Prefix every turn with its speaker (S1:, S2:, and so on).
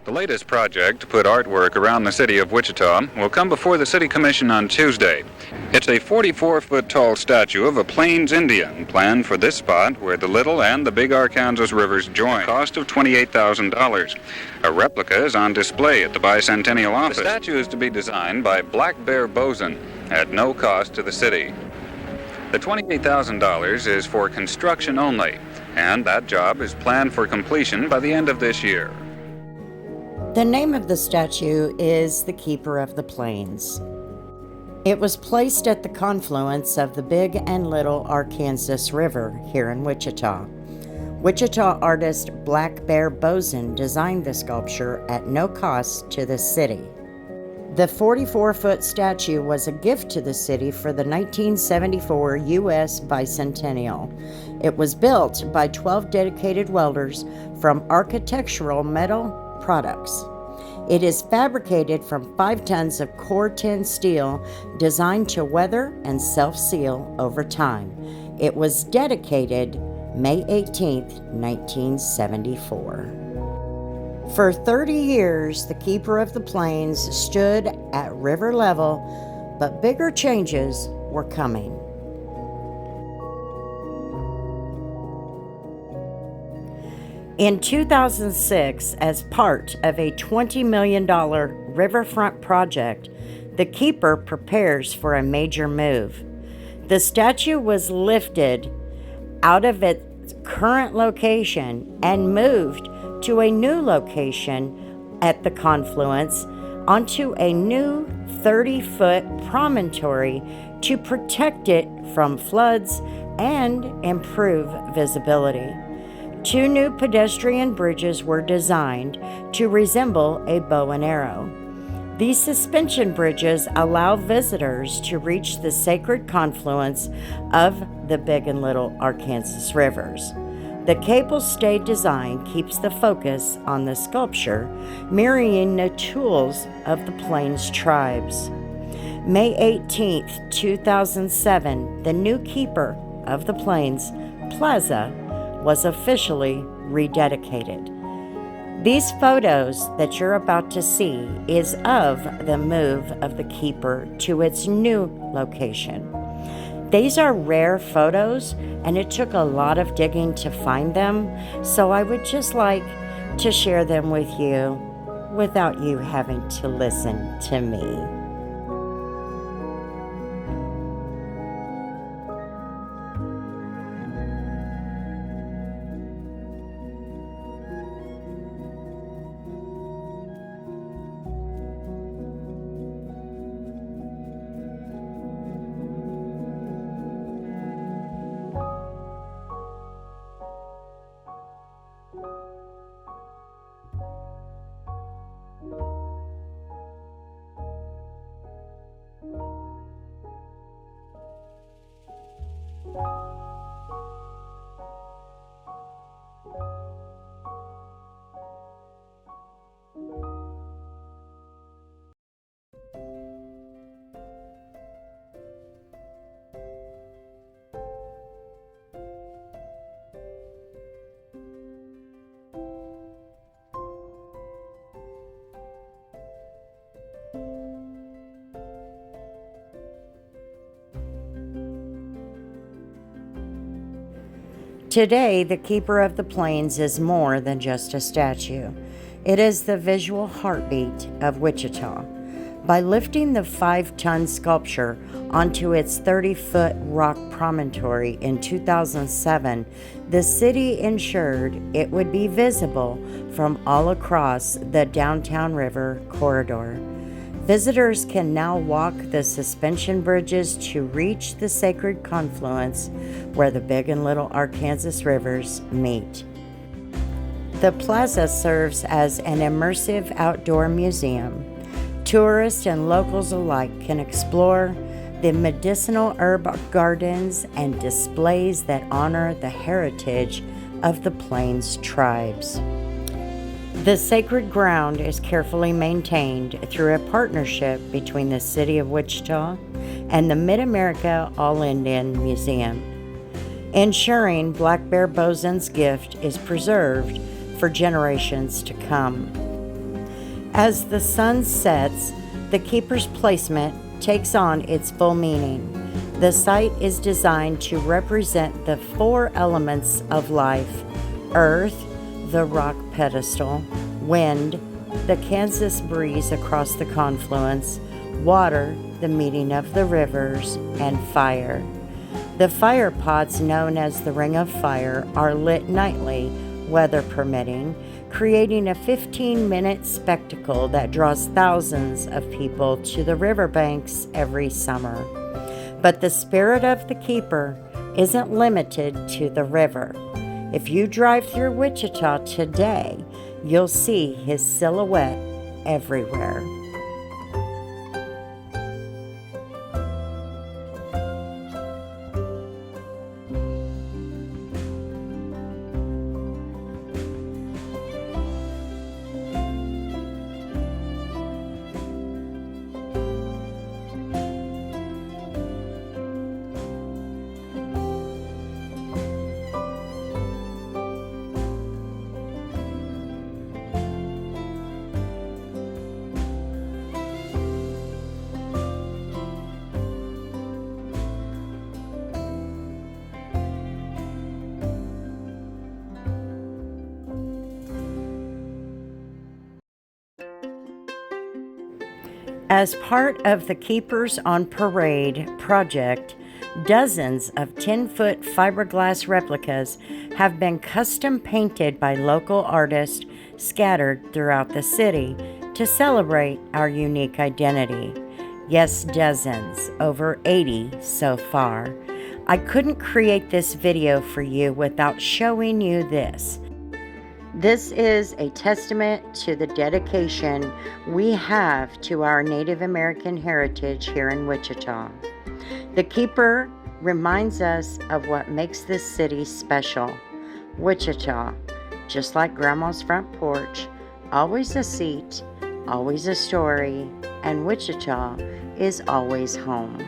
S1: The latest project to put artwork around the city of Wichita will come before the City Commission on Tuesday. It's a 44-foot tall statue of a Plains Indian planned for this spot where the Little and the Big Arkansas rivers join. Cost of $28,000. A replica is on display at the Bicentennial office. The statue is to be designed by Black Bear Boson at no cost to the city. The $28,000 is for construction only, and that job is planned for completion by the end of this year.
S2: The name of the statue is the Keeper of the Plains. It was placed at the confluence of the Big and Little Arkansas River here in Wichita. Wichita artist Black Bear Boson designed the sculpture at no cost to the city. The 44-foot statue was a gift to the city for the 1974 U.S. Bicentennial. It was built by 12 dedicated welders from Architectural Metal Products. It is fabricated from 5 tons of core 10 steel designed to weather and self-seal over time. It was dedicated May 18, 1974. For 30 years, the Keeper of the Plains stood at river level, but bigger changes were coming. In 2006, as part of a $20 million riverfront project, the Keeper prepares for a major move. The statue was lifted out of its current location and moved to a new location at the confluence onto a new 30-foot promontory to protect it from floods and improve visibility. 2 new pedestrian bridges were designed to resemble a bow and arrow. These suspension bridges allow visitors to reach the sacred confluence of the Big and Little Arkansas rivers. The cable-stayed design keeps the focus on the sculpture, mirroring the tools of the Plains tribes. May 18, 2007, the new Keeper of the Plains Plaza was officially rededicated. These photos that you're about to see is of the move of the Keeper to its new location. These are rare photos, and it took a lot of digging to find them, so I would just like to share them with you without you having to listen to me. Today, the Keeper of the Plains is more than just a statue. It is the visual heartbeat of Wichita. By lifting the 5-ton sculpture onto its 30-foot rock promontory in 2007, the city ensured it would be visible from all across the downtown river corridor. Visitors can now walk the suspension bridges to reach the sacred confluence where the Big and Little Arkansas rivers meet. The plaza serves as an immersive outdoor museum. Tourists and locals alike can explore the medicinal herb gardens and displays that honor the heritage of the Plains tribes. The sacred ground is carefully maintained through a partnership between the City of Wichita and the Mid-America All-Indian Museum, ensuring Black Bear Boson's gift is preserved for generations to come. As the sun sets, the keeper's placement takes on its full meaning. The site is designed to represent the four elements of life: earth, the rock pedestal; wind, the Kansas breeze across the confluence; water, the meeting of the rivers; and fire. The fire pots, known as the Ring of Fire, are lit nightly, weather permitting, creating a 15-minute spectacle that draws thousands of people to the riverbanks every summer. But the spirit of the keeper isn't limited to the river. If you drive through Wichita today, you'll see his silhouette everywhere. As part of the Keepers on Parade project, dozens of 10-foot fiberglass replicas have been custom painted by local artists scattered throughout the city to celebrate our unique identity. Yes, dozens, over 80 so far. I couldn't create this video for you without showing you this. This is a testament to the dedication we have to our Native American heritage here in Wichita. The Keeper reminds us of what makes this city special. Wichita, just like Grandma's front porch, always a seat, always a story, and Wichita is always home.